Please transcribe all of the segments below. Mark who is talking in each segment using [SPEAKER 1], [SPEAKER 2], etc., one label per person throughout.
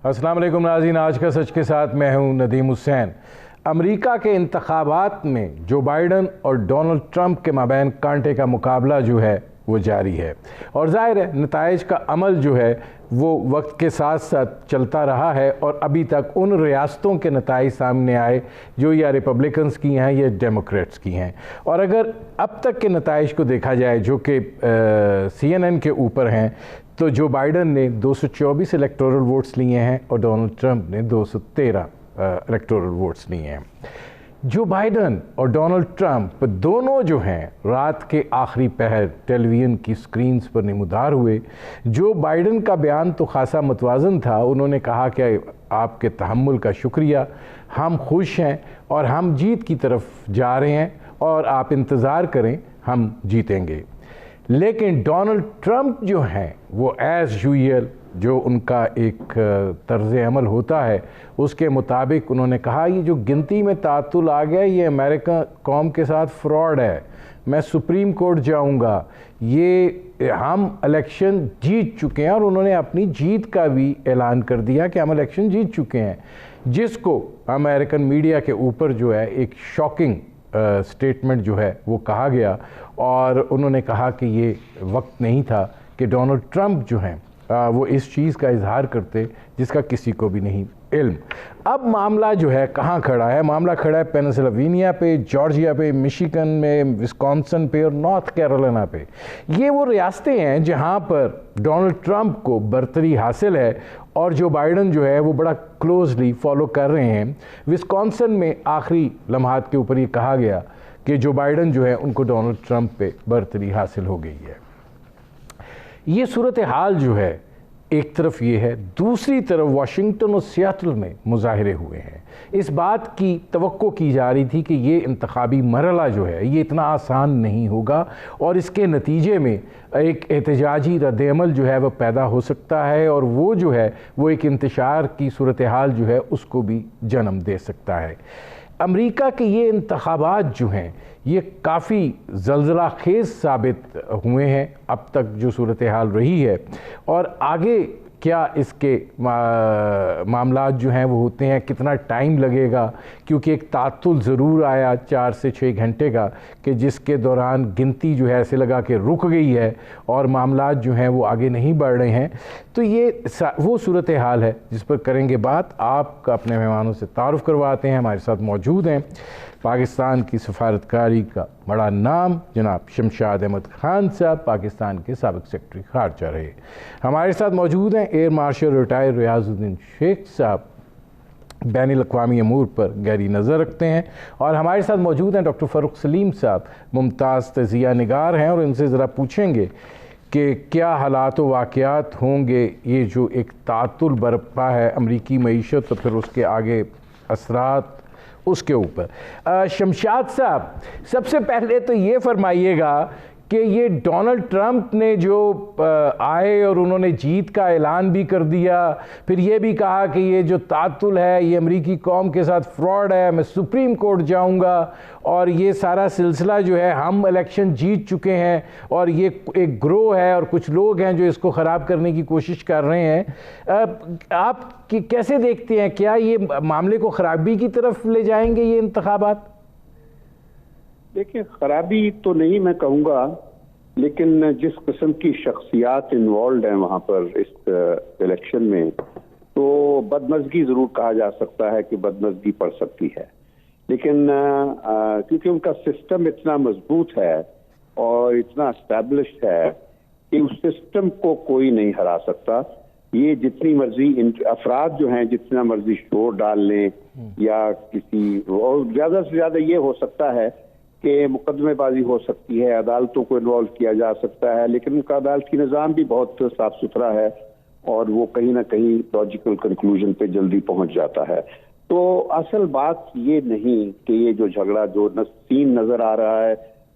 [SPEAKER 1] अस्सलाम वालेकुम नाज़रीन, आज का सच के साथ मैं हूं नदीम हुसैन। अमेरिका के इंतखाबात में जो बाइडन और डोनाल्ड ट्रंप के माबैन कांटे का मुकाबला जो है वो जारी है और ज़ाहिर है नताइज का अमल जो है वो वक्त के साथ साथ चलता रहा है और अभी तक उन रियासतों के नताइज सामने आए जो या रिपब्लिकन्स की हैं या डेमोक्रेट्स की हैं। और अगर अब तक के नताइज को देखा जाए जो कि CNN के ऊपर हैं, तो जो बाइडन ने 224 इलेक्टोरल वोट्स लिए हैं और डोनाल्ड ट्रंप ने 213 इलेक्टोरल वोट्स लिए हैं। जो बाइडन और डोनाल्ड ट्रंप दोनों जो हैं रात के आखिरी पहर टेलीविज़न की स्क्रीन्स पर नमूदार हुए। जो बाइडन का बयान तो खासा मुतवाज़न था, उन्होंने कहा कि आपके तहम्मुल का शुक्रिया, हम खुश हैं और हम जीत की तरफ जा रहे हैं और आप इंतज़ार करें, हम जीतेंगे। लेकिन डोनाल्ड ट्रंप जो हैं वो एज़ यूजुअल जो उनका एक तर्ज़ अमल होता है उसके मुताबिक उन्होंने कहा ये जो गिनती में तातुल आ गया ये अमेरिका कौम के साथ फ्रॉड है, मैं सुप्रीम कोर्ट जाऊंगा, ये हम इलेक्शन जीत चुके हैं। और उन्होंने अपनी जीत का भी ऐलान कर दिया कि हम इलेक्शन जीत चुके हैं, जिसको अमेरिकन मीडिया के ऊपर जो है एक शॉकिंग स्टेटमेंट जो है वो कहा गया। और उन्होंने कहा कि ये वक्त नहीं था कि डोनाल्ड ट्रंप जो हैं वो इस चीज़ का इजहार करते जिसका किसी को भी नहीं इल्म। अब मामला जो है कहाँ खड़ा है? मामला खड़ा है पेंसिल्वेनिया पे, जॉर्जिया पे, मिशिगन में, विस्कॉन्सिन पे और नॉर्थ कैरोलिना पे। ये वो रियासतें हैं जहाँ पर डोनाल्ड ट्रंप को बरतरी हासिल है और जो बाइडन जो है वो बड़ा क्लोजली फॉलो कर रहे हैं। विस्कॉन्सिन में आखिरी लम्हात के ऊपर ये कहा गया कि जो बाइडन जो है उनको डोनाल्ड ट्रंप पे बरतरी हासिल हो गई है। ये सूरत हाल जो है एक तरफ ये है, दूसरी तरफ वाशिंगटन और सियाटल में मुजाहरे हुए हैं। इस बात की तवक्को की जा रही थी कि ये इंतखाबी मरहला जो है ये इतना आसान नहीं होगा और इसके नतीजे में एक एहतजाजी रद्द-ए-अमल जो है वह पैदा हो सकता है और वो जो है वो एक इंतशार की सूरत हाल जो है उसको भी जन्म दे सकता है। अमेरिका के ये इंतखाबात जो हैं ये काफ़ी ज़लज़ला खेज़ साबित हुए हैं अब तक जो सूरत हाल रही है। और आगे क्या इसके मामलात जो हैं वो होते हैं, कितना टाइम लगेगा, क्योंकि एक तातुल ज़रूर आया 4 से 6 घंटे का कि जिसके दौरान गिनती जो है ऐसे लगा कि रुक गई है और मामलात जो हैं वो आगे नहीं बढ़ रहे हैं। तो ये वो सूरत हाल है जिस पर करेंगे बात। आपका अपने मेहमानों से तारुफ़ करवाते हैं। हमारे साथ मौजूद हैं पाकिस्तान की सफारतकारी का बड़ा नाम जनाब शमशाद अहमद खान साहब, पाकिस्तान के साबिक़ सेक्रेटरी ख़ारजा रहे। हमारे साथ मौजूद हैं air marshal retire Riazuddin Sheikh sahab, बैनुल-अक़वामी अमूर पर गहरी नज़र रखते हैं। और हमारे साथ मौजूद हैं डॉक्टर फ़ारूक सलीम साहब, मुमताज़ तज़िया निगार हैं और इनसे ज़रा पूछेंगे कि क्या हालात व वाक़यात होंगे ये जो एक तातुल बरपा है अमरीकी मईशत और फिर उसके आगे असरात उसके ऊपर। शमशाद साहब, सबसे पहले तो ये फरमाइएगा कि ये डोनाल्ड ट्रंप ने जो आए और उन्होंने जीत का ऐलान भी कर दिया, फिर ये भी कहा कि ये जो तातुल है ये अमरीकी कौम के साथ फ्रॉड है, मैं सुप्रीम कोर्ट जाऊंगा, और ये सारा सिलसिला जो है हम इलेक्शन जीत चुके हैं और ये एक ग्रोह है और कुछ लोग हैं जो इसको ख़राब करने की कोशिश कर रहे हैं। आप कैसे देखते हैं, क्या ये मामले को ख़राबी की तरफ ले जाएंगे ये इंतखाबात?
[SPEAKER 2] देखिए, खराबी तो नहीं मैं कहूँगा, लेकिन जिस किस्म की शख्सियात इन्वॉल्व हैं वहाँ पर इस इलेक्शन में, तो बदमज़गी ज़रूर कहा जा सकता है कि बदमज़गी पड़ सकती है। लेकिन क्योंकि उनका सिस्टम इतना मजबूत है और इतना एस्टैब्लिश्ड है कि उस सिस्टम को कोई नहीं हरा सकता। ये जितनी मर्जी अफराद जो हैं जितना मर्जी शोर डाल लें या किसी, और ज़्यादा से ज़्यादा ये हो सकता है कि मुकदमेबाजी हो सकती है, अदालतों को इन्वॉल्व किया जा सकता है, लेकिन उनका अदालती निज़ाम भी बहुत साफ सुथरा है और वो कहीं ना कहीं लॉजिकल कंक्लूजन पे जल्दी पहुंच जाता है। तो असल बात ये नहीं कि ये जो झगड़ा जो सीन नजर आ रहा है,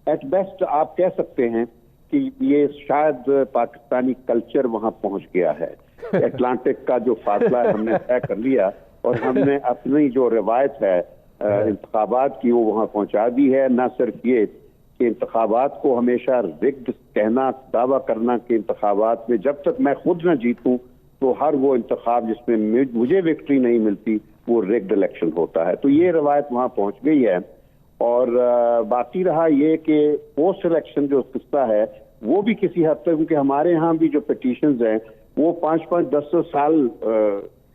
[SPEAKER 2] एट बेस्ट आप कह सकते हैं कि ये शायद पाकिस्तानी कल्चर वहां पहुंच गया है। अटलांटिक का जो फासला है हमने तय कर लिया और हमने अपनी जो रिवायत है इंतखाबात की वो वहां पहुंचा दी है। न सिर्फ ये कि इंतखाबात को हमेशा रिग्ड कहना, दावा करना कि इंतखाबात में जब तक मैं खुद न जीतूं तो हर वो इंतखाब जिसमें मुझे विक्ट्री नहीं मिलती वो रिग्ड इलेक्शन होता है। तो ये रवायत वहां पहुंच गई है। और बाकी रहा ये कि पोस्ट इलेक्शन जो किस्सा है वो भी किसी हद तक, क्योंकि हमारे यहाँ भी जो पिटीशंस हैं वो 5-5, 10 साल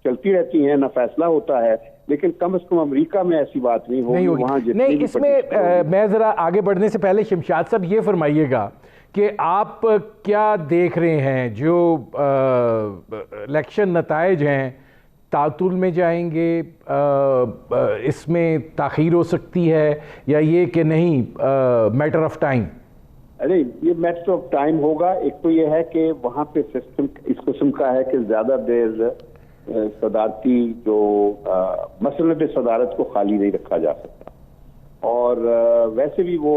[SPEAKER 2] चलती रहती हैं, ना फैसला होता है, लेकिन कम से कम अमेरिका में ऐसी बात नहीं होगी। वहाँ
[SPEAKER 1] नहीं, इसमें मैं ज़रा आगे बढ़ने से पहले शमशाद साहब ये फरमाइएगा कि आप क्या देख रहे हैं जो इलेक्शन नताइज हैं, तातुल में जाएंगे, इसमें ताख़ीर हो सकती है, या ये कि नहीं मैटर ऑफ टाइम?
[SPEAKER 2] अरे ये मैटर ऑफ टाइम होगा। एक तो ये है कि वहाँ पे सिस्टम इस किस्म का है कि ज़्यादा देर सदारती जो मसनद सदारत को खाली नहीं रखा जा सकता, और वैसे भी वो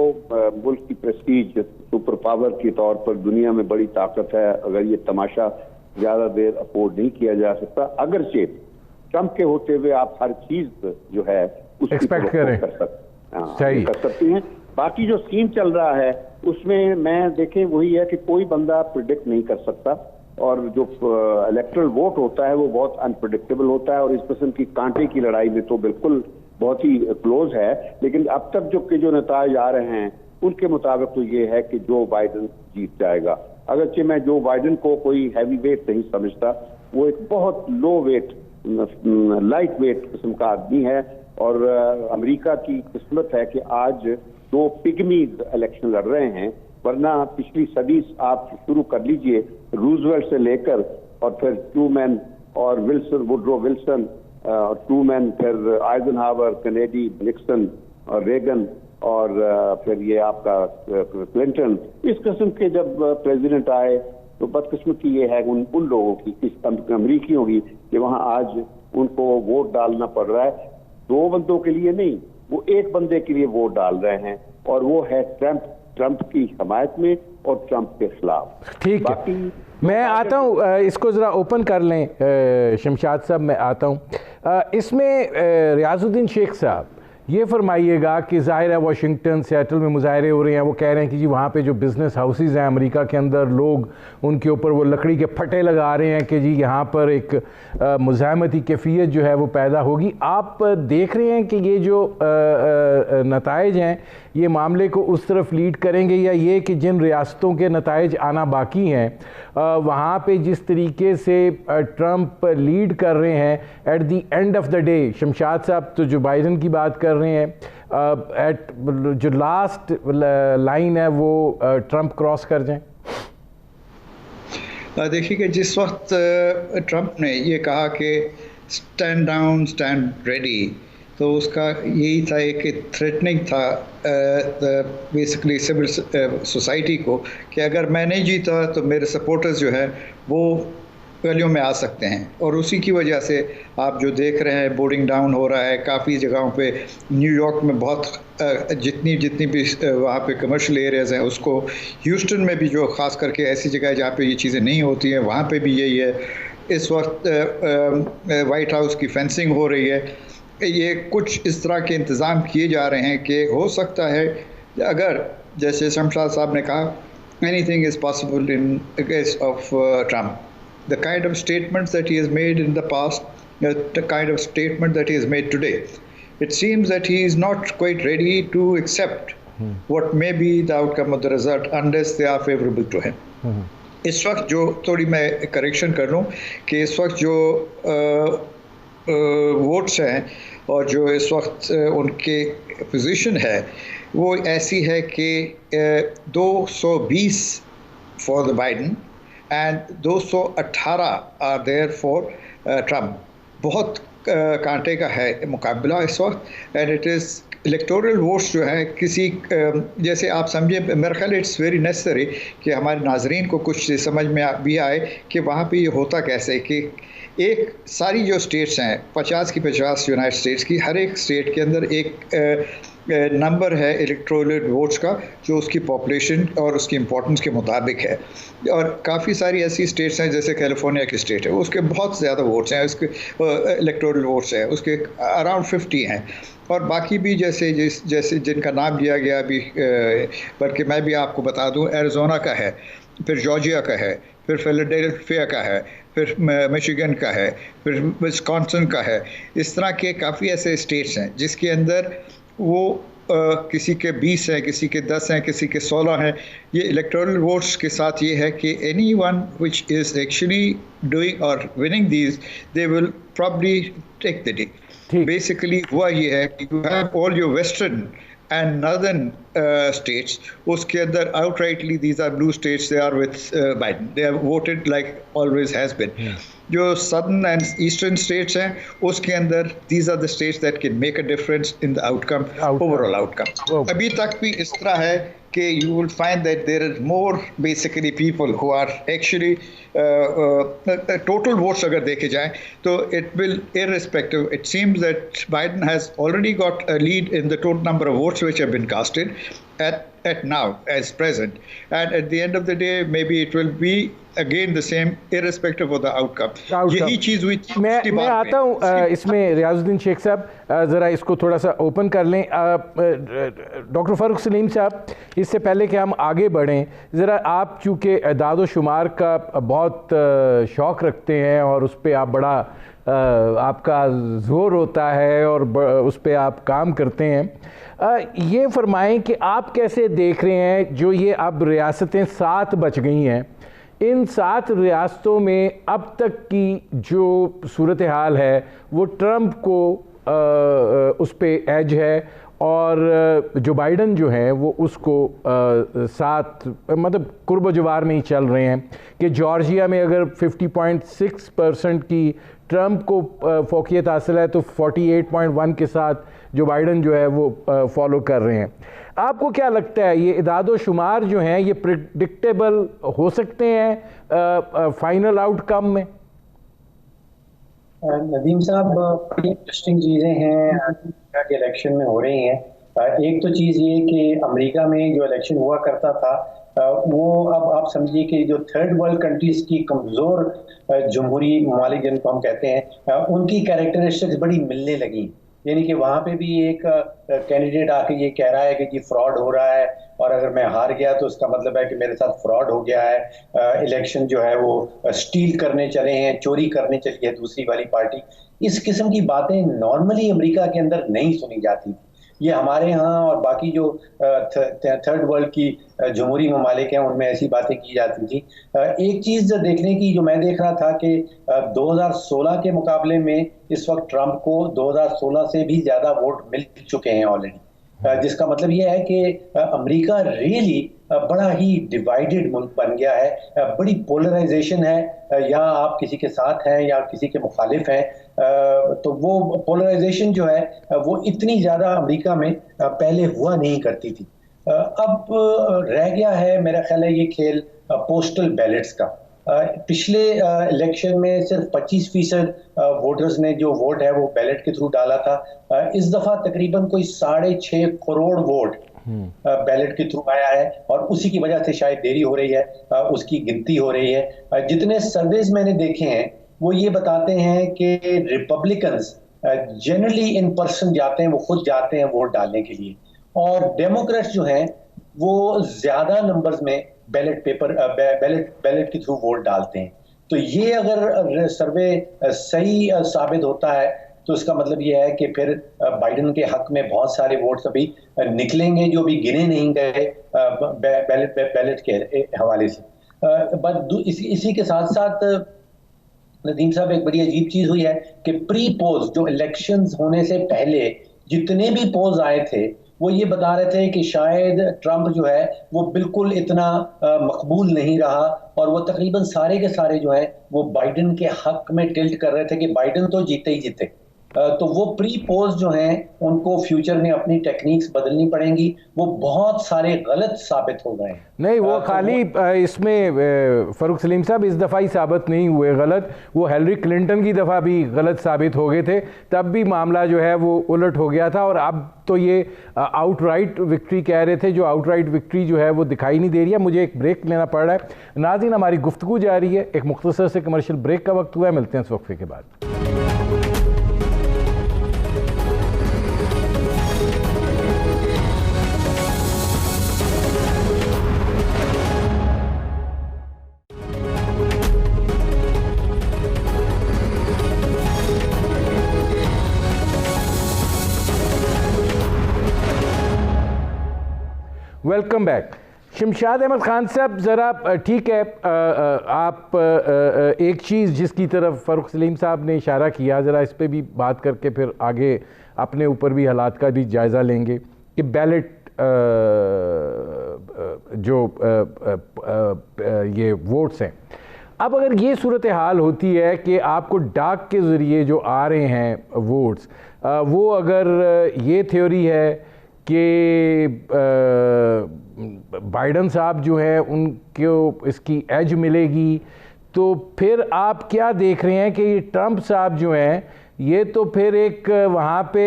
[SPEAKER 2] मुल्क की प्रेस्टीज सुपर पावर के तौर पर दुनिया में बड़ी ताकत है। अगर ये तमाशा ज़्यादा देर अफोर्ड नहीं किया जा सकता, अगरचे ट्रम्प के होते हुए आप हर चीज़ जो है उसकी
[SPEAKER 1] एक्सपेक्ट करें
[SPEAKER 2] कर सकती हैं। बाकी जो स्कीम चल रहा है उसमें मैं देखें वही है कि कोई बंदा प्रिडिक्ट नहीं कर सकता, और जो इलेक्ट्रल वोट होता है वो बहुत अनप्रिडिक्टेबल होता है, और इस किस्म की कांटे की लड़ाई में तो बिल्कुल बहुत ही क्लोज है। लेकिन अब तक जो नताज आ रहे हैं उनके मुताबिक तो ये है कि जो बाइडन जीत जाएगा। अगरचे मैं जो बाइडन को कोई हैवी वेट नहीं समझता, वो एक बहुत लो वेट, लाइट वेट किस्म का आदमी है, और अमेरिका की किस्मत है कि आज दो पिग्मीज इलेक्शन लड़ रहे हैं, वरना पिछली सदी आप शुरू कर लीजिए रूजवेल्ट से लेकर, और फिर ट्रूमैन और विल्सन, वुडरो विल्सन और ट्रूमैन, फिर आइजनहावर, कैनेडी, निक्सन और रेगन, और फिर ये आपका क्लिंटन। इस किस्म के जब प्रेसिडेंट आए तो बदकिस्मती ये है उन लोगों की, इस अमरीकियों की, कि वहाँ आज उनको वोट डालना पड़ रहा है दो बंदों के लिए नहीं, वो एक बंदे के लिए वोट डाल रहे हैं, और वो है ट्रंप की हमायत में और ट्रंप के खिलाफ।
[SPEAKER 1] ठीक है, मैं आता हूँ, इसको ज़रा ओपन कर लें शमशाद साहब, मैं आता हूँ इसमें। रियाजुद्दीन शेख साहब ये फरमाइएगा कि ज़ाहिर है वाशिंगटन, सियाटल में मुजाहरे हो रहे हैं, वो कह रहे हैं कि जी वहाँ पे जो बिज़नेस हाउसेज़ हैं अमेरिका के अंदर, लोग उनके ऊपर वो लकड़ी के फटे लगा रहे हैं कि जी यहाँ पर एक मुज़ाहमती कैफियत जो है वो पैदा होगी। आप देख रहे हैं कि ये जो नताइज हैं ये मामले को उस तरफ लीड करेंगे, या ये कि जिन रियासतों के नताइज आना बाकी हैं वहाँ पे जिस तरीके से ट्रंप लीड कर रहे हैं eight the end of the day? Shamshad साहब तो जो बाइडन की बात कर रहे हैं, एट जो लास्ट लाइन है वो ट्रंप क्रॉस कर जाएं।
[SPEAKER 3] देखिए कि जिस वक्त ट्रंप ने ये कहा कि स्टैंड डाउन स्टैंड रेडी, तो उसका यही था कि थ्रेटनिंग था बेसिकली सिविल सोसाइटी को कि अगर मैं नहीं जीता तो मेरे सपोर्टर्स जो हैं वो गलियों में आ सकते हैं। और उसी की वजह से आप जो देख रहे हैं बोर्डिंग डाउन हो रहा है काफ़ी जगहों पे, न्यूयॉर्क में बहुत जितनी भी वहाँ पे कमर्शियल एरियाज़ हैं उसको, ह्यूस्टन में भी जो ख़ास करके ऐसी जगह जहाँ पे ये चीज़ें नहीं होती हैं वहाँ पे भी यही है। इस वक्त वाइट हाउस की फेंसिंग हो रही है। ये कुछ इस तरह के इंतज़ाम किए जा रहे हैं कि हो सकता है अगर जैसे शमशाद साहब ने कहा anything is possible in case of Trump. The kind of statements that he has made in the past, the kind of statement that he has made today, it seems that he is not quite ready to accept what may be the outcome of the result unless they are favorable to him. इस वक्त जो थोड़ी मैं correction कर लूँ कि इस वक्त जो वोट्स हैं और जो इस वक्त उनके पोजीशन है वो ऐसी है कि 220 for the Biden and 218 are there for Trump. बहुत कांटे का है मुकाबला इस वक्त, and it is electoral votes जो है किसी जैसे आप समझे, मेरा ख्याल इट्स वेरी नेसेसरी कि हमारे नाजरीन को कुछ समझ में भी आए कि वहाँ पे ये होता कैसे कि एक सारी जो स्टेट्स हैं 50 की 50 यूनाइटेड स्टेट्स की, हर एक स्टेट के अंदर एक नंबर है इलेक्टोरल वोट्स का जो उसकी पॉपुलेशन और उसकी इम्पोर्टेंस के मुताबिक है। और काफ़ी सारी ऐसी स्टेट्स हैं जैसे कैलिफोर्निया की स्टेट है उसके बहुत ज़्यादा वोट्स हैं, उसके इलेक्टोरल वोट्स हैं उसके अराउंड 50 हैं। और बाकी भी जैसे जिनका नाम लिया गया अभी, बल्कि मैं भी आपको बता दूं, एरिज़ोना का है, फिर जॉर्जिया का है, फिर फिलाडेल्फिया का है, फिर मिशिगन का है, फिर विस्कॉन्सिन का है। इस तरह के काफ़ी ऐसे स्टेट्स हैं जिसके अंदर वो किसी के 20 हैं, किसी के 10 हैं, किसी के 16 हैं। ये इलेक्टोरल वोट्स के साथ ये है कि any one which is actually doing और winning these, they will probably take the day. Basically हुआ ये है कि you have all your western and northern states, उसके अंदर outrightly these are blue states, they are with Biden, they have voted like always has been. जो southern and eastern states हैं उसके अंदर these are the states that can make a difference in the outcome. Overall outcome. अभी तक भी इस तरह है कि you will find that there are more basically people who are actually total votes अगर देखे जाएं तो it will irrespective, it seems that Biden has already got a lead in the total number of votes which have been casted at now as present, and at the end of the day maybe it will be again the same irrespective of the outcome. यही चीज़ हुई।
[SPEAKER 1] मैं आता हूँ इसमें रियाजुद्दीन शेख साहब, ज़रा इसको थोड़ा सा ओपन कर लें। डॉक्टर फ़ारूक सलीम साहब, इससे पहले कि हम आगे बढ़ें, ज़रा आप चूँकि एदाद शुमार का बहुत शौक़ रखते हैं और उस पर आप बड़ा आपका ज़ोर होता है और उस पर आप काम करते हैं, ये फरमाएं कि आप कैसे देख रहे हैं जो ये अब रियासतें 7 बच गई हैं, इन 7 रियासतों में अब तक की जो सूरत हाल है वो ट्रंप को उस पे एज है और जो बाइडन जो है वो उसको साथ मतलब कुर्ब जवार में ही चल रहे हैं कि जॉर्जिया में अगर 50.6% की ट्रंप को फोकियत हासिल है तो 48.1 के साथ जो बाइडन जो है वो फॉलो कर रहे हैं। आपको क्या लगता है ये इदादो शुमार जो हैं ये प्रिडिक्टेबल हो सकते हैं फाइनल आउटकम में?
[SPEAKER 4] नदीम साहब, बड़ी इंटरेस्टिंग चीज़ें हैं कि इलेक्शन में हो रही हैं। एक तो चीज़ ये कि अमेरिका में जो इलेक्शन हुआ करता था वो अब आप समझिए कि जो थर्ड वर्ल्ड कंट्रीज़ की कमज़ोर जमहूरी ममालिक जिनको हम कहते हैं उनकी कैरेक्टरिस्टिक्स बड़ी मिलने लगी। यानी कि वहाँ पे भी एक कैंडिडेट आके ये कह रहा है कि जी फ्रॉड हो रहा है और अगर मैं हार गया तो इसका मतलब है कि मेरे साथ फ्रॉड हो गया है, इलेक्शन जो है वो स्टील करने चले हैं, चोरी करने चली है दूसरी वाली पार्टी। इस किस्म की बातें नॉर्मली अमेरिका के अंदर नहीं सुनी जाती थी। ये हमारे यहाँ और बाकी जो थर्ड वर्ल्ड की जमहूरी ममालिक हैं उनमें ऐसी बातें की जाती थी। एक चीज़ देखने की जो मैं देख रहा था कि 2016 के मुकाबले में इस वक्त ट्रंप को 2016 से भी ज़्यादा वोट मिल चुके हैं ऑलरेडी, जिसका मतलब ये है कि अमेरिका रियली बड़ा ही डिवाइडेड मुल्क बन गया है, बड़ी पोलराइजेशन है, या आप किसी के साथ हैं या किसी के मुखालिफ हैं। तो वो पोलराइजेशन जो है वो इतनी ज़्यादा अमेरिका में पहले हुआ नहीं करती थी। अब रह गया है मेरा ख्याल है ये खेल पोस्टल बैलेट्स का। पिछले इलेक्शन में सिर्फ 25% वोटर्स ने जो वोट है वो बैलेट के थ्रू डाला था। इस दफा तकरीबन कोई 6.5 करोड़ वोट बैलेट के थ्रू आया है और उसी की वजह से शायद देरी हो रही है, उसकी गिनती हो रही है। जितने सर्वेज मैंने देखे हैं वो ये बताते हैं कि रिपब्लिकन्स जनरली इन पर्सन जाते हैं, वो खुद जाते हैं वोट डालने के लिए, और डेमोक्रेट्स जो हैं वो ज्यादा नंबर्स में बैलेट के थ्रू वोट डालते हैं। तो ये अगर सर्वे सही साबित होता है तो इसका मतलब ये है कि फिर बाइडन के हक में बहुत सारे वोट्स अभी निकलेंगे जो भी गिने नहीं गए बैलेट के हवाले से। बट इसी के साथ साथ नदीम साहब एक बड़ी अजीब चीज हुई है कि प्री पोल्स जो इलेक्शंस होने से पहले जितने भी पोल्स आए थे वो ये बता रहे थे कि शायद ट्रंप जो है वो बिल्कुल इतना मकबूल नहीं रहा, और वो तकरीबन सारे के सारे जो है वो बाइडन के हक में टिल्ट कर रहे थे कि बाइडन तो जीते ही जीते। तो वो प्री पोल्स जो हैं उनको फ्यूचर में अपनी टेक्निक्स बदलनी पड़ेंगी, वो बहुत सारे गलत साबित हो गए।
[SPEAKER 1] नहीं वो खाली इसमें फ़ारूक सलीम साहब इस दफ़ा ही साबित नहीं हुए गलत, वो हिलरी क्लिंटन की दफ़ा भी गलत साबित हो गए थे, तब भी मामला जो है वो उलट हो गया था। और अब तो ये आउटराइट विक्ट्री कह रहे थे, जो आउटराइट विक्ट्री जो है वो दिखाई नहीं दे रही है। मुझे एक ब्रेक लेना पड़ रहा है। नाज़रीन, हमारी गुफ्तगू जारी है, एक मुख्तसर से कमर्शियल ब्रेक का वक्त हुआ है, मिलते हैं इस वक्फे के बाद। Welcome back. शमशाद अहमद खान साहब, ज़रा ठीक है, आप एक चीज़ जिसकी तरफ फ़ारूक सलीम साहब ने इशारा किया, ज़रा इस पर भी बात करके फिर आगे अपने ऊपर भी हालात का भी जायज़ा लेंगे कि बैलेट जो ये वोट्स हैं, अब अगर ये सूरत हाल होती है कि आपको डाक के ज़रिए जो आ रहे हैं वोट्स, वो अगर ये थ्योरी है कि बाइडन साहब जो है उनको इसकी एज मिलेगी, तो फिर आप क्या देख रहे हैं कि ये ट्रंप साहब जो हैं, ये तो फिर एक वहाँ पे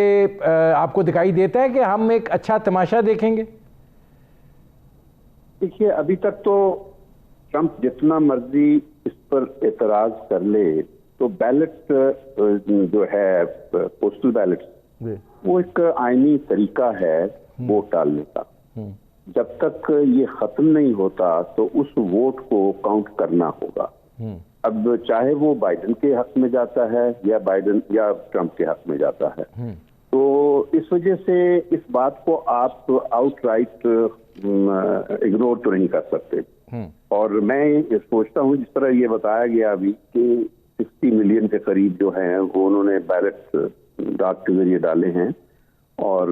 [SPEAKER 1] आपको दिखाई देता है कि हम एक अच्छा तमाशा देखेंगे?
[SPEAKER 2] देखिए, अभी तक तो ट्रंप जितना मर्जी इस पर एतराज कर ले, तो बैलेट जो है पोस्टल बैलेट, वो एक आईनी तरीका है वोट डालने का। जब तक ये खत्म नहीं होता तो उस वोट को काउंट करना होगा। अब चाहे वो बाइडेन के हक में जाता है या बाइडेन या ट्रंप के हक में जाता है, तो इस वजह से इस बात को आप आउटराइट इग्नोर तो नहीं कर सकते। और मैं ये सोचता हूँ, जिस तरह ये बताया गया अभी कि 60 मिलियन के करीब जो हैं वो उन्होंने बैलेट डाक के जरिए डाले हैं, और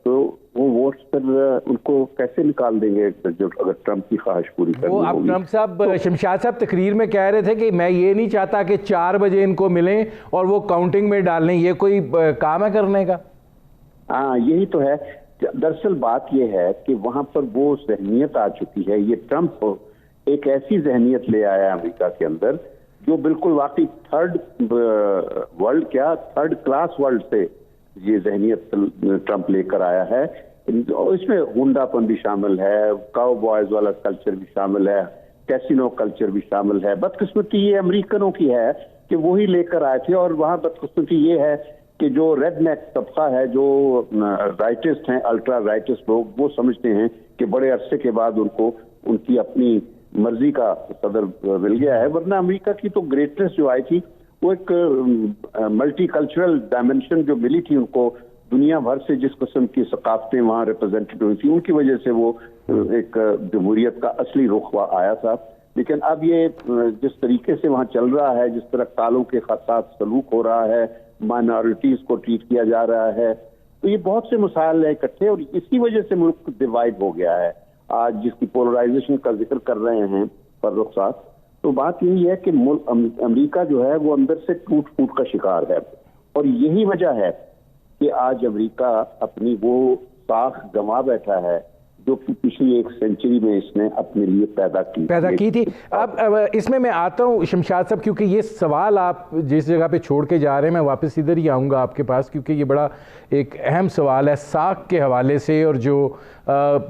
[SPEAKER 2] तो वो वोट्स पर उनको कैसे निकाल देंगे जो अगर ट्रंप की ख्वाहिश पूरी करनी
[SPEAKER 1] वो अब ट्रंप साहब, शमशाद साहब तकरीर में कह रहे थे कि मैं ये नहीं चाहता कि 4 बजे इनको मिलें और वो काउंटिंग में डाल लें, ये कोई काम है करने का?
[SPEAKER 2] हाँ, यही तो है। दरअसल बात यह है कि वहां पर वो जहनीत आ चुकी है। ये ट्रंप एक ऐसी जहनीत ले आया अमेरिका के अंदर जो बिल्कुल वाकई थर्ड क्लास वर्ल्ड से ये जहनीत ट्रंप लेकर आया है। इसमें गुंडापन भी शामिल है, काउबॉयज वाला कल्चर भी शामिल है, कैसीनो कल्चर भी शामिल है। बदकिस्मती ये अमेरिकनों की है कि वही लेकर आए थे, और वहां बदकिस्मती ये है कि जो रेडनेक तबका है, जो राइटिस्ट हैं, अल्ट्रा राइटिस्ट लोग, वो समझते हैं कि बड़े अरसे के बाद उनको उनकी अपनी मर्जी का सदर मिल गया है। वरना अमेरिका की तो ग्रेटनेस जो आई थी, वो एक मल्टी कल्चरल डायमेंशन जो मिली थी उनको, दुनिया भर से जिस किस्म की सकाफतें वहाँ रिप्रेजेंटेड हुई थी, उनकी वजह से वो एक जमहूरियत का असली रुख आया था। लेकिन अब ये जिस तरीके से वहाँ चल रहा है, जिस तरह कालों के साथ सलूक हो रहा है, माइनॉरिटीज को ट्रीट किया जा रहा है, तो ये बहुत से मसाइल है इकट्ठे, और इसी वजह से मुल्क डिवाइड हो गया है। आज जिसकी पोलराइजेशन का जिक्र कर रहे हैं फर्रुख साहब, तो बात यही है कि अमेरिका जो है वो अंदर से टूट फूट का शिकार है, और यही वजह है कि आज अमेरिका अपनी वो साख गंवा बैठा है जो कि पिछली एक सेंचुरी में इसने अपने लिए पैदा की
[SPEAKER 1] थी। अब इसमें मैं आता हूँ शमशाद साहब, क्योंकि ये सवाल आप जिस जगह पे छोड़ के जा रहे हैं, मैं वापस इधर ही आऊँगा आपके पास, क्योंकि ये बड़ा एक अहम सवाल है साख के हवाले से, और जो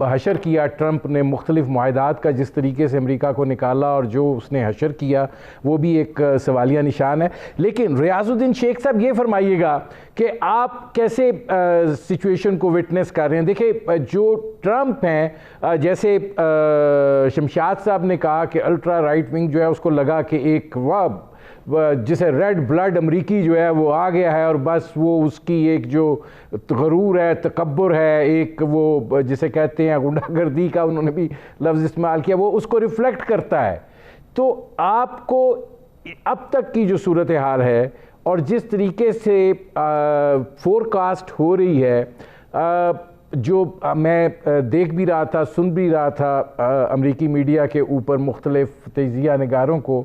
[SPEAKER 1] हशर किया ट्रंप ने, मुख्तलिफ मुआहदात का जिस तरीके से अमेरिका को निकाला और जो उसने हशर किया, वो भी एक सवालिया निशान है। लेकिन रियाजुद्दीन शेख साहब, ये फरमाइएगा कि आप कैसे सिचुएशन को विटनेस कर रहे हैं? देखिए, जो ट्रंप हैं, जैसे शमशाद साहब ने कहा कि अल्ट्रा राइट विंग जो है उसको लगा कि एक जिसे रेड ब्लड अमरीकी जो है वो आ गया है, और बस वो उसकी एक जो गरूर है, तकब्बुर है, एक वो जिसे कहते हैं गुंडागर्दी का उन्होंने भी लफ्ज़ इस्तेमाल किया, वो उसको रिफ्लेक्ट करता है। तो आपको अब तक की जो सूरत हाल है और जिस तरीके से फोरकास्ट हो रही है, जो मैं देख भी रहा था, सुन भी रहा था अमरीकी मीडिया के ऊपर मुख्तलिफ तजिया निगारों को,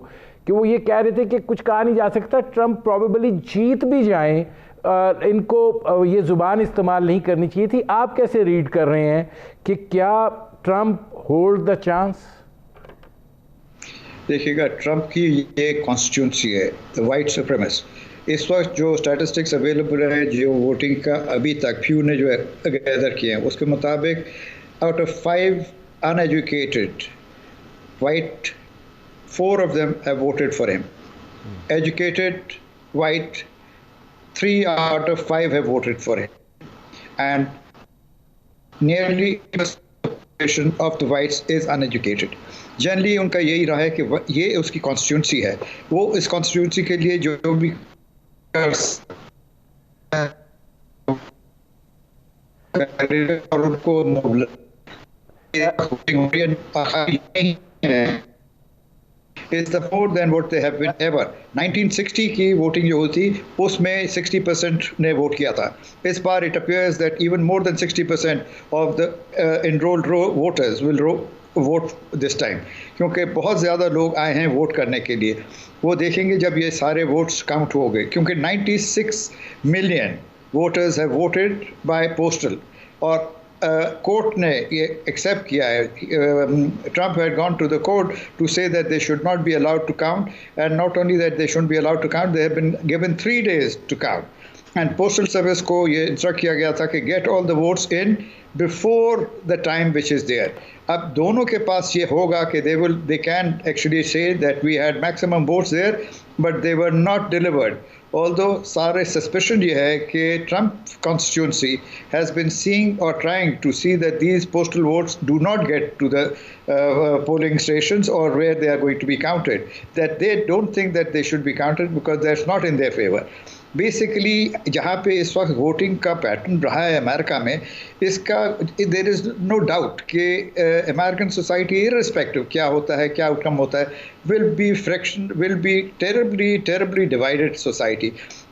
[SPEAKER 1] कि वो ये कह रहे थे कि कुछ कहा नहीं जा सकता, ट्रंप प्रॉबेबली जीत भी जाएं, इनको ये ज़ुबान इस्तेमाल नहीं करनी चाहिए थी। आप कैसे रीड कर रहे हैं कि क्या ट्रंप होल्ड द चांस?
[SPEAKER 3] देखिएगा, ट्रंप की ये कॉन्स्टिट्यूंसी है, द वाइट सुप्रीमेसिस्ट। इस वक्त जो स्टैटिस्टिक्स अवेलेबल है, जो वोटिंग का अभी तक फ्यू ने जो गैदर किए हैं, उसके मुताबिक out of 5 uneducated white, 4 of them have voted for him. Educated white, 3 out of 5 have voted for him. And nearly the population of the whites is uneducated. Generally उनका यही रहा है कि ये उसकी कॉन्स्टिट्यूंसी है, वो इस कॉन्स्टिट्यूंसी के लिए जो भी और उनको is the more than what they have been ever. 1960 की वोटिंग जो होती उसमें 60% ने वोट किया था. इस बार it appears that even more than 60% of the enrolled voters will vote this time, क्योंकि बहुत ज़्यादा लोग आए हैं वोट करने के लिए. वो देखेंगे जब ये सारे वोट्स काउंट हो गए, क्योंकि 96 million voters have voted by postal. और कोर्ट ने ये एक्सेप्ट किया है. Trump had gone to the court to say that they should not be allowed to count, and not only that they shouldn't be allowed to count, they have been given 3 days to count. And postal service को ये instruct किया गया था कि get all the votes in before the time which is there. अब दोनों के पास ये होगा कि they can actually say that we had maximum votes there, but they were not delivered. Although सारे suspicion ये है कि Trump constituency has been seeing or trying to see that these postal votes do not get to the polling stations or where they are going to be counted, that they don't think that they should be counted because that's not in their favor. Basically जहाँ पे इस वक्त voting का pattern रहा है America में, इसका there is no doubt कि अमेरिकन सोसाइटी इररिस्पेक्टिव क्या होता है, क्या आउटकम होता है, will be terribly divided society.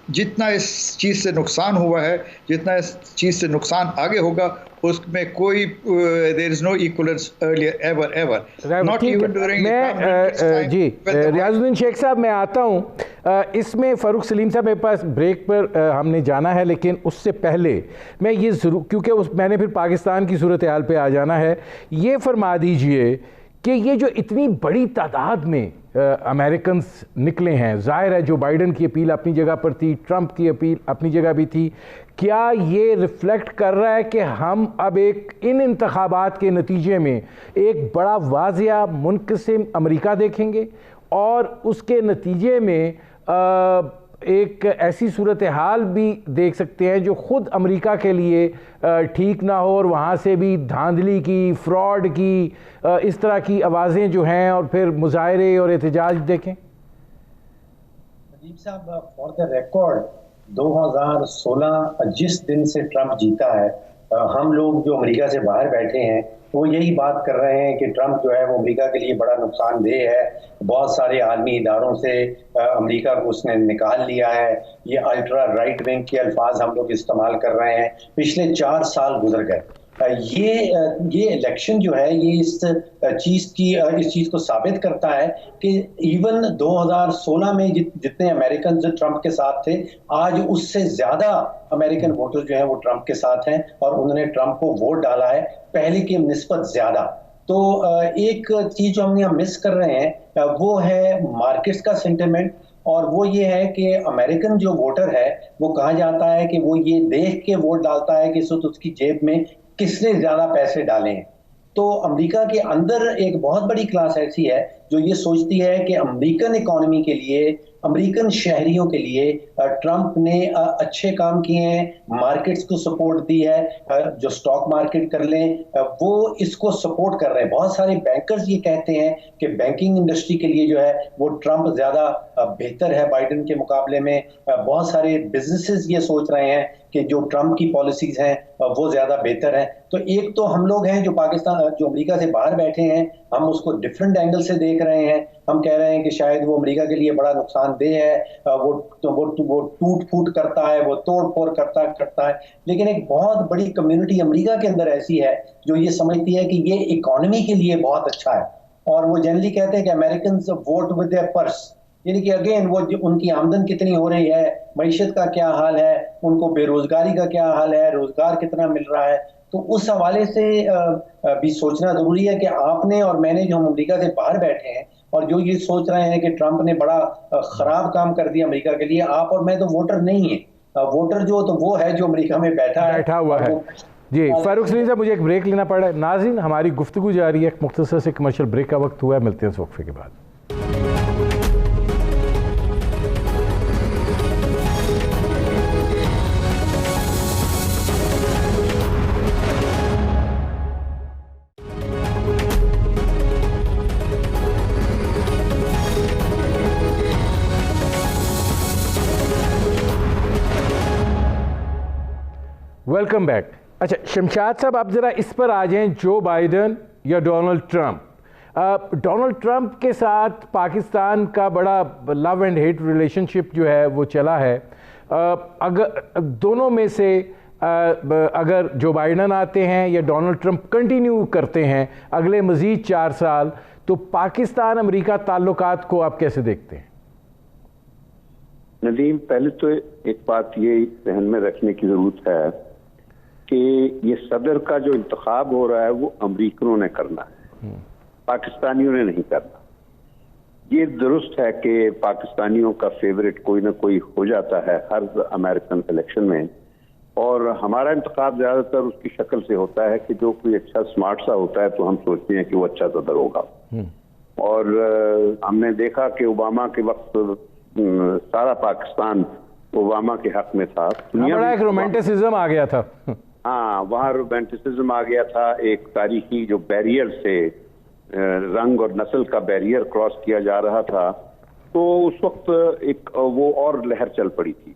[SPEAKER 3] जितना इस चीज़ से नुकसान हुआ है, जितना इस चीज़ से नुकसान आगे होगा, उसमें कोई there is no equivalence earlier ever not even during.
[SPEAKER 1] जी रियाजुद्दीन शेख साहब, मैं आता हूँ इसमें. फ़ारूक सलीम साहब मेरे पास ब्रेक पर हमने जाना है, लेकिन उससे पहले मैं ये ज़रूर, क्योंकि मैंने फिर पाकिस्तान की सूरत हाल पे आ जाना है, ये फरमा दीजिए कि ये जो इतनी बड़ी तादाद में अमेरिकन्स निकले हैं, ज़ाहिर है जो बाइडन की अपील अपनी जगह पर थी, ट्रंप की अपील अपनी जगह भी थी, क्या ये रिफ्लेक्ट कर रहा है कि हम अब एक इन इंतखाबात के नतीजे में एक बड़ा वाज़िया मुनक़सिम अमेरिका देखेंगे और उसके नतीजे में एक ऐसी सूरत हाल भी देख सकते हैं जो ख़ुद अमेरिका के लिए ठीक ना हो और वहाँ से भी धांधली की, फ्रॉड की, इस तरह की आवाज़ें जो हैं और फिर मुजाहरे और एहतजाज देखें?
[SPEAKER 4] नदीम साहब, फॉर द रिकॉर्ड 2016 जिस दिन से ट्रंप जीता है, हम लोग जो अमेरिका से बाहर बैठे हैं वो यही बात कर रहे हैं कि ट्रंप जो है वो अमेरिका के लिए बड़ा नुकसानदेह है. बहुत सारे आलमी इदारों से अमेरिका को उसने निकाल लिया है. ये अल्ट्रा राइट विंग के अल्फाज हम लोग इस्तेमाल कर रहे हैं. पिछले 4 साल गुजर गए. ये इलेक्शन जो है ये इस चीज़ को साबित करता है कि इवन 2016 में जितने अमेरिकन जो ट्रंप के साथ थे, आज उससे ज़्यादा अमेरिकन वोटर जो हैं वो ट्रंप के साथ हैं और उन्होंने ट्रंप को वोट डाला है पहले की निस्बत ज़्यादा. तो एक चीज़ जो हम यहाँ मिस कर रहे हैं वो है मार्केट्स का सेंटिमेंट, और वो ये है कि अमेरिकन जो वोटर है वो कहा जाता है कि वो ये देख के वोट डालता है कि इस वक्त उसकी जेब में किसने ज्यादा पैसे डाले हैं. तो अमेरिका के अंदर एक बहुत बड़ी क्लास ऐसी है जो ये सोचती है कि अमेरिकन इकोनॉमी के लिए, अमेरिकन शहरियों के लिए ट्रंप ने अच्छे काम किए हैं, मार्केट्स को सपोर्ट दी है. जो स्टॉक मार्केट कर लें वो इसको सपोर्ट कर रहे हैं. बहुत सारे बैंकर्स ये कहते हैं कि बैंकिंग इंडस्ट्री के लिए जो है वो ट्रंप ज़्यादा बेहतर है बाइडन के मुकाबले में. बहुत सारे बिजनेसेस ये सोच रहे हैं कि जो ट्रंप की पॉलिसीज हैं वो ज़्यादा बेहतर हैं. तो एक तो हम लोग हैं जो अमेरिका से बाहर बैठे हैं, हम उसको डिफरेंट एंगल से देख रहे हैं. हम कह रहे हैं कि शायद वो अमेरिका के लिए बड़ा नुकसानदेह है, वो टूट फूट करता है, वो तोड़ फोड़ करता है. लेकिन एक बहुत बड़ी कम्युनिटी अमेरिका के अंदर ऐसी है जो ये समझती है कि ये इकोनॉमी के लिए बहुत अच्छा है. और वो जनरली कहते हैं कि American vote with their purse, यानी कि अगेन वो उनकी आमदन कितनी हो रही है, मईशत का क्या हाल है, उनको बेरोजगारी का क्या हाल है, रोजगार कितना मिल रहा है. तो उस हवाले से भी सोचना जरूरी है कि आपने और मैंने जो हम अमेरिका से बाहर बैठे हैं और जो ये सोच रहे हैं कि ट्रंप ने बड़ा खराब काम कर दिया अमेरिका के लिए, आप और मैं तो वोटर नहीं है. वोटर जो तो वो है जो अमेरिका में बैठा
[SPEAKER 1] हुआ है. जी फारूक सलीम साहब, मुझे एक ब्रेक लेना पड़ा है. नाज़रीन, हमारी गुफ्तगू जारी है. मुख्तसर से कमर्शियल ब्रेक का वक्त हुआ है. मिलते हैं इस वक्फे के बाद. Welcome back. अच्छा शमशाद साहब, आप ज़रा इस पर आ जाएं. जो बाइडन या डोनाल्ड ट्रंप? डोनाल्ड ट्रंप के साथ पाकिस्तान का बड़ा लव एंड हेट रिलेशनशिप जो है वो चला है। अगर दोनों में से अगर जो बाइडन आते हैं या डोनाल्ड ट्रंप कंटिन्यू करते हैं अगले मज़ीद 4 साल, तो पाकिस्तान अमेरिका ताल्लुकात को आप कैसे देखते हैं?
[SPEAKER 2] नदीम, पहले तो एक बात ये ध्यान में रखने की जरूरत है कि ये सदर का जो इंतखाब हो रहा है वो अमेरिकनों ने करना है, पाकिस्तानियों ने नहीं करना। ये दुरुस्त है कि पाकिस्तानियों का फेवरेट कोई ना कोई हो जाता है हर अमेरिकन इलेक्शन में, और हमारा इंतखाब ज्यादातर उसकी शक्ल से होता है कि जो कोई अच्छा स्मार्ट सा होता है तो हम सोचते हैं कि वो अच्छा सदर होगा। और हमने देखा कि ओबामा के वक्त सारा पाकिस्तान ओबामा के हक में था।
[SPEAKER 1] बड़ा एक रोमांटिसिज्म आ गया था।
[SPEAKER 2] हाँ, वहाँ रोमांटिसिज्म आ गया था। एक तारीखी जो बैरियर से रंग और नस्ल का बैरियर क्रॉस किया जा रहा था, तो उस वक्त एक वो और लहर चल पड़ी थी।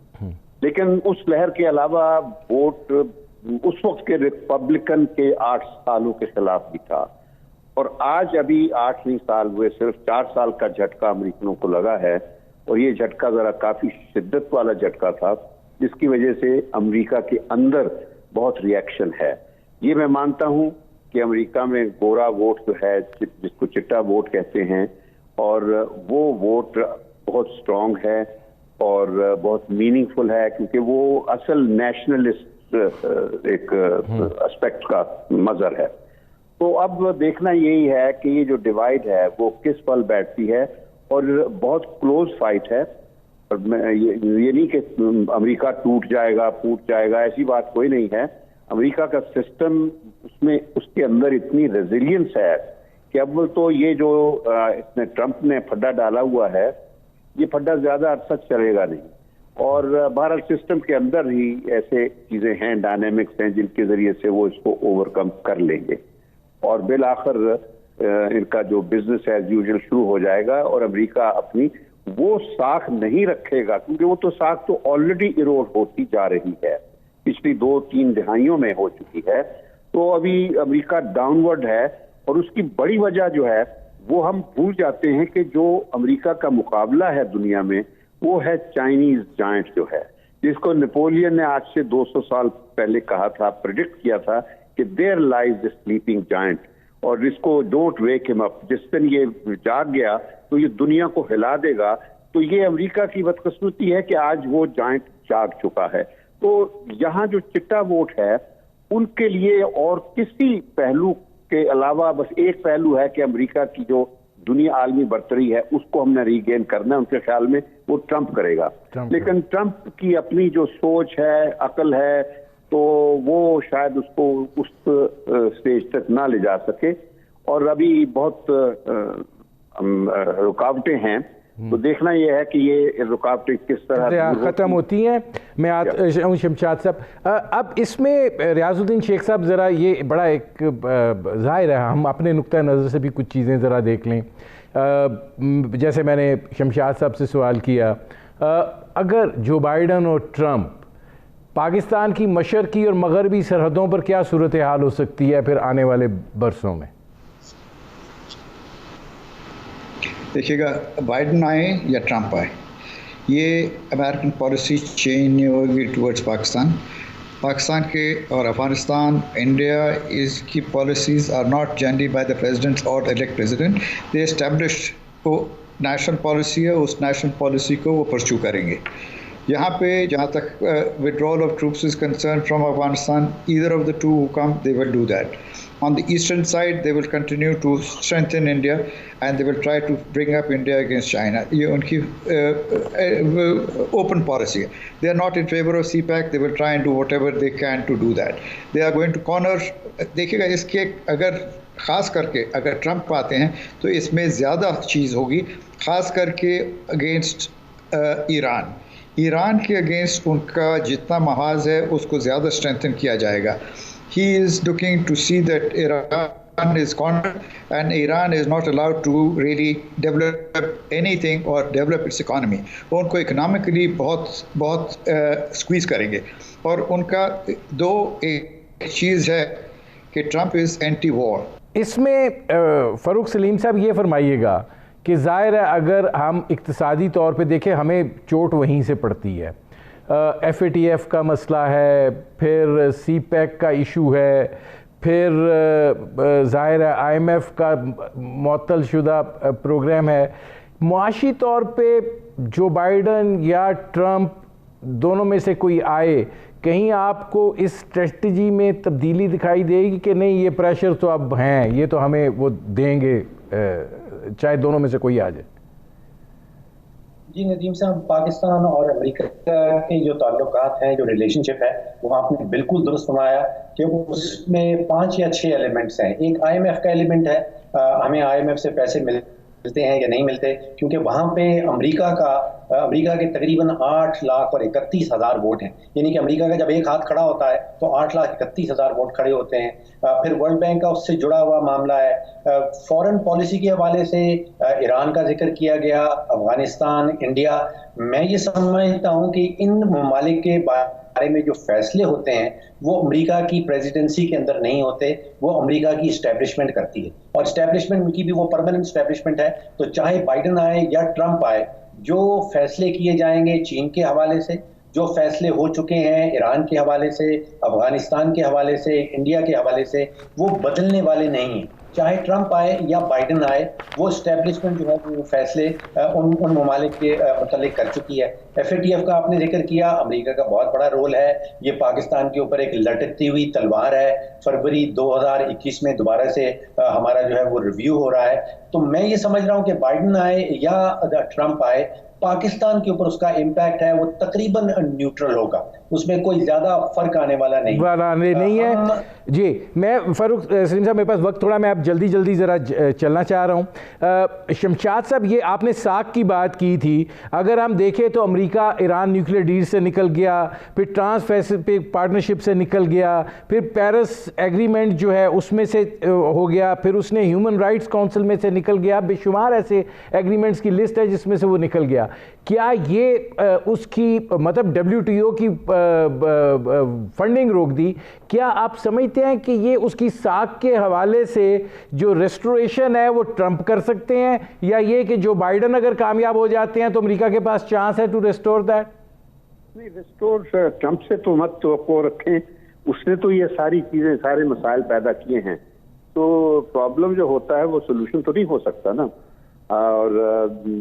[SPEAKER 2] लेकिन उस लहर के अलावा वोट उस वक्त के रिपब्लिकन के 8 सालों के खिलाफ भी था, और आज अभी 8 नहीं साल हुए, सिर्फ 4 साल का झटका अमेरिकनों को लगा है, और ये झटका जरा काफी शिद्दत वाला झटका था, जिसकी वजह से अमेरिका के अंदर बहुत रिएक्शन है। ये मैं मानता हूं कि अमेरिका में गोरा वोट जो है, जिसको चिट्टा वोट कहते हैं, और वो वोट बहुत स्ट्रांग है और बहुत मीनिंगफुल है, क्योंकि वो असल नेशनलिस्ट एक एस्पेक्ट का मजहर है। तो अब देखना यही है कि ये जो डिवाइड है वो किस पल बैठती है, और बहुत क्लोज फाइट है। और ये नहीं कि अमेरिका टूट जाएगा फूट जाएगा, ऐसी बात कोई नहीं है। अमेरिका का सिस्टम, उसमें उसके अंदर इतनी रेजिलियंस है कि अव्वल तो ये जो इसने ट्रंप ने फड्डा डाला हुआ है, ये फड्डा ज्यादा अरसा चलेगा नहीं, और भारत सिस्टम के अंदर ही ऐसे चीजें हैं, डायनेमिक्स हैं, जिनके जरिए से वो इसको ओवरकम कर लेंगे, और बिल आखिर इनका जो बिजनेस एज यूजुअल शुरू हो जाएगा, और अमेरिका अपनी वो साख नहीं रखेगा, क्योंकि वो तो साख तो ऑलरेडी इरोड होती जा रही है, पिछली 2-3 दिहाइयों में हो चुकी है। तो अभी अमेरिका डाउनवर्ड है, और उसकी बड़ी वजह जो है वो हम भूल जाते हैं कि जो अमेरिका का मुकाबला है दुनिया में वो है चाइनीज जायंट जो है, जिसको नेपोलियन ने आज से 200 साल पहले कहा था, प्रेडिक्ट किया था कि there lies the sleeping giant, और जिसको डोंट वेक हिम अप, जिस दिन ये जाग गया तो ये दुनिया को हिला देगा। तो ये अमेरिका की बदकिस्मती है कि आज वो जायंट जाग चुका है। तो यहाँ जो चिट्टा वोट है उनके लिए और किसी पहलू के अलावा बस एक पहलू है कि अमेरिका की जो दुनिया आलमी बर्तरी है उसको हमने रीगेन करना है। उनके ख्याल में वो ट्रंप करेगा, लेकिन ट्रंप की अपनी जो सोच है, अकल है, तो वो शायद उसको उस स्टेज तक ना ले जा सके, और अभी बहुत रुकावटें हैं। तो देखना यह है कि ये रुकावटें किस तरह
[SPEAKER 1] खत्म होती हैं। मैं आता हूँ शमशाद साहब, अब इसमें रियाजुद्दीन शेख साहब, ज़रा ये बड़ा एक ज़ाहिर है, हम अपने नुक्ता नज़र से भी कुछ चीज़ें ज़रा देख लें। जैसे मैंने शमशाद साहब से सवाल किया, अगर जो बाइडन और ट्रंप पाकिस्तान की मशरकी और मगरबी सरहदों पर क्या सूरत हाल हो सकती है फिर आने वाले बरसों में?
[SPEAKER 3] देखिएगा, बाइडन आए या ट्रंप आए, ये अमेरिकन पॉलिसी चेंज नहीं होगी टुवर्ड्स पाकिस्तान। पाकिस्तान के और अफगानिस्तान, इंडिया, इसकी policies are not generally by the president और इलेक्ट प्रेसिडेंट। दे एस्टैब्लिश को नेशनल पॉलिसी है, उस नेशनल पॉलिसी को वो परस्यू करेंगे। यहाँ पे जहाँ तक withdrawal of troops is concern from Afghanistan, either of the two who come they will do that. On the eastern side, they will continue to strengthen India, and they will try to bring up India against China. ये उनकी open policy है. They are not in favor of CPEC. They will try and do whatever they can to do that. They are going to corner. देखिएगा, इसके अगर ख़ास करके अगर Trump आते हैं तो इसमें ज़्यादा चीज़ होगी, ख़ास करके अगेंस्ट ईरान। ईरान के अगेंस्ट उनका जितना महाज है उसको ज़्यादा स्ट्रेंथन किया जाएगा। He is looking to see that Iran is cornered, and Iran is not allowed to really develop anything or develop its economy. वो उनको इकोनॉमिकली बहुत स्क्वीज करेंगे। और उनका एक चीज़ है कि ट्रंप इज़ एंटी वॉर,
[SPEAKER 1] इसमें फ़ारूक सलीम साहब ये फरमाइएगा कि ज़ाहिर है अगर हम इक्तिसादी तौर पे देखें हमें चोट वहीं से पड़ती है। FATF का मसला है, फिर CPEC का इशू है, फिर ज़ाहिर है IMF का मुअत्तल शुदा प्रोग्राम है। मुआशी तौर पे जो बाइडन या ट्रंप दोनों में से कोई आए, कहीं आपको इस स्ट्रेटजी में तब्दीली दिखाई देगी कि नहीं ये प्रेशर तो अब हैं, ये तो हमें वो देंगे चाहे दोनों में से कोई आ जाए?
[SPEAKER 4] जी नदीम साहब, पाकिस्तान और अमेरिका के जो ताल्लुकात हैं, जो रिलेशनशिप है, वो आपने बिल्कुल दुरुस्त फरमाया कि उसमें 5 या 6 एलिमेंट्स हैं। एक IMF का एलिमेंट है, हमें IMF से पैसे मिलते हैं या नहीं मिलते, क्योंकि वहाँ पे अमेरिका के तकरीबन 8,31,000 वोट हैं। यानी कि अमेरिका का जब एक हाथ खड़ा होता है तो 8,31,000 वोट खड़े होते हैं। फिर वर्ल्ड बैंक का उससे जुड़ा हुआ मामला है। फॉरेन पॉलिसी के हवाले से ईरान का जिक्र किया गया, अफगानिस्तान, इंडिया। मैं ये समझता हूँ कि इन ममालिक के बारे में जो फैसले होते हैं वो अमेरिका की प्रेसिडेंसी के अंदर नहीं होते, वो अमेरिका की इस्टेब्लिशमेंट करती है। और इस्टेब्लिशमेंट उनकी भी वो परमानेंट इस्टेब्लिशमेंट है। तो चाहे बाइडन आए या ट्रंप आए, जो फैसले किए जाएंगे चीन के हवाले से, जो फैसले हो चुके हैं ईरान के हवाले से, अफगानिस्तान के हवाले से, इंडिया के हवाले से, वो बदलने वाले नहीं हैं। चाहे ट्रंप आए या बाइडन आए, वो स्टैब्लिशमेंट जो है वो फैसले उन ममालिक के मुतालिक कर चुकी है। FATF का आपने जिक्र किया, अमेरिका का बहुत बड़ा रोल है। ये पाकिस्तान के ऊपर एक लटकती हुई तलवार है। फरवरी 2021 में दोबारा से हमारा जो है वो रिव्यू हो रहा है। तो मैं ये समझ रहा हूँ कि बाइडन आए या ट्रंप आए, पाकिस्तान के ऊपर उसका इम्पैक्ट है वो तकरीबन न्यूट्रल होगा, उसमें कोई ज्यादा फर्क आने वाला नहीं
[SPEAKER 1] है। जी, मैं फ़ारूक सलीम साहब, मेरे पास वक्त थोड़ा, मैं अब जल्दी ज़रा चलना चाह रहा हूँ। शमशाद साहब, ये आपने साख की बात की थी। अगर हम देखें तो अमेरिका ईरान न्यूक्लियर डील से निकल गया, फिर ट्रांस पैसिफिक पार्टनरशिप से निकल गया, फिर पेरिस एग्रीमेंट जो है उसमें से हो गया, फिर उसने ह्यूमन राइट्स काउंसिल में से निकल गया। बेशुमार ऐसे एग्रीमेंट्स की लिस्ट है जिसमें से वो निकल गया। क्या ये उसकी मतलब WTO की फंडिंग रोक दी? क्या आप समझते हैं कि ये उसकी साख के हवाले से जो रेस्टोरेशन है वो ट्रंप कर सकते हैं, या ये कि जो बाइडन अगर कामयाब हो जाते हैं तो अमेरिका के पास चांस है टू रेस्टोर दैट?
[SPEAKER 2] नहीं, रेस्टोर ट्रंप से तो मत तवक्को रखें। उसने तो ये सारी चीजें, सारे मसाइल पैदा किए हैं। तो प्रॉब्लम जो होता है वो सोल्यूशन तो नहीं हो सकता ना। और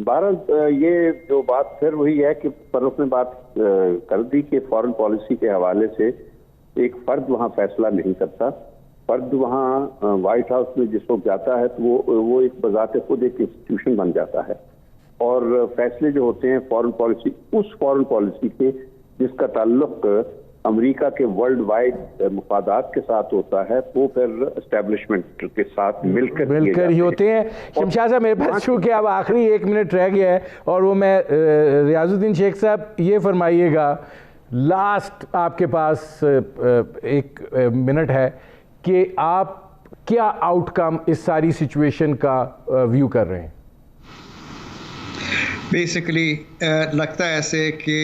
[SPEAKER 2] भारत, ये जो बात फिर वही है कि फरूक ने बात कर दी कि फॉरेन पॉलिसी के हवाले से एक फर्द वहाँ फैसला नहीं करता। फर्द वहाँ व्हाइट हाउस में जिस वक्त जाता है तो वो एक बजाते खुद एक इंस्टीट्यूशन बन जाता है, और फैसले जो होते हैं फॉरेन पॉलिसी, उस फॉरेन पॉलिसी के जिसका ताल्लुक अमेरिका के वर्ल्ड वाइड मुफादात के साथ होता है, वो फिर एस्टेब्लिशमेंट के साथ मिलकर
[SPEAKER 1] ही होते हैं। शमशाद साहब, मेरे पास चूँकि अब आखिरी 1 मिनट रह गया है, और वो मैं रियाजुद्दीन शेख साहब, ये फरमाइएगा, लास्ट आपके पास 1 मिनट है कि आप क्या आउटकम इस सारी सिचुएशन का व्यू कर रहे हैं?
[SPEAKER 3] बेसिकली लगता है ऐसे कि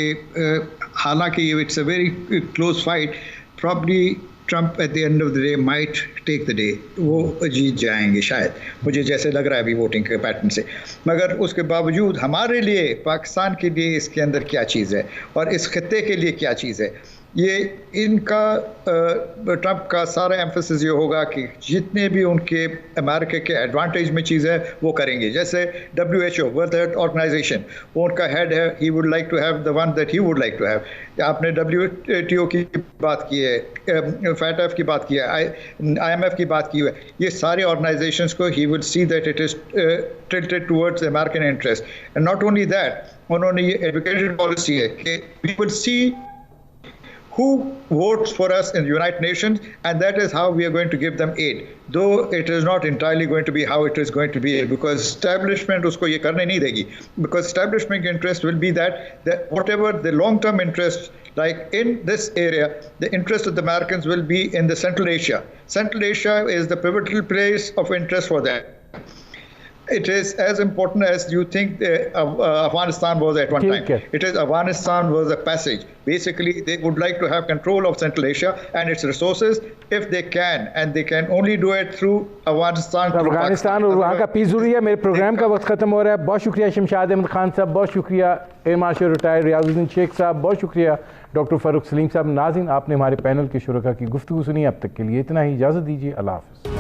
[SPEAKER 3] हालांकि it's a very close fight, probably Trump at the end of the day might take the day, वो जीत जाएंगे शायद, मुझे जैसे लग रहा है अभी वोटिंग के पैटर्न से। मगर उसके बावजूद हमारे लिए, पाकिस्तान के लिए इसके अंदर क्या चीज़ है और इस खत्ते के लिए क्या चीज़ है, ये इनका ट्रंप का सारा एम्फेसिस ये होगा कि जितने भी उनके अमेरिका के एडवांटेज में चीज़ है वो करेंगे। जैसे WHO, वर्ल्ड हेल्थ ऑर्गेनाइजेशन, वो उनका हेड है, he would like to have the one that he would like to have. आपने WTO की बात की है, FATF की बात की है, IMF की बात की है, ये सारे ऑर्गेनाइजेशंस को he would see that it is tilted towards American interest. And not only that, उन्होंने ये एजुकेशन पॉलिसी है कि we will see who votes for us in the United Nations, and that is how we are going to give them aid, though it is not entirely going to be how it is going to be, because establishment usko ye karne nahi degi, because establishment interest will be that whatever the long term interest, like in this area, the interest of the Americans will be in the Central Asia. Central Asia is the pivotal place of interest for them. It is as important as you think Afghanistan was at one time. It is Afghanistan was a passage. Basically, they would like to have control of Central Asia and its resources if they can, and they can only do it through Afghanistan.
[SPEAKER 1] Afghanistan और वहाँ का piece ज़रूरी है। मेरे programme का वक्त ख़त्म हो रहा है। बहुत शुक्रिया शमशाद अहमद खान साहब, बहुत शुक्रिया air marshal retired Riazuddin Sheikh sahab, बहुत शुक्रिया डॉक्टर फ़ारूक सलीम साहब। नाज़रीन, आपने हमारे पैनल के शुरका की गुफ्तगू सुनी। अब तक के लिए इतना ही, इजाज़त दीजिए। अल्लाह हाफ़िज़।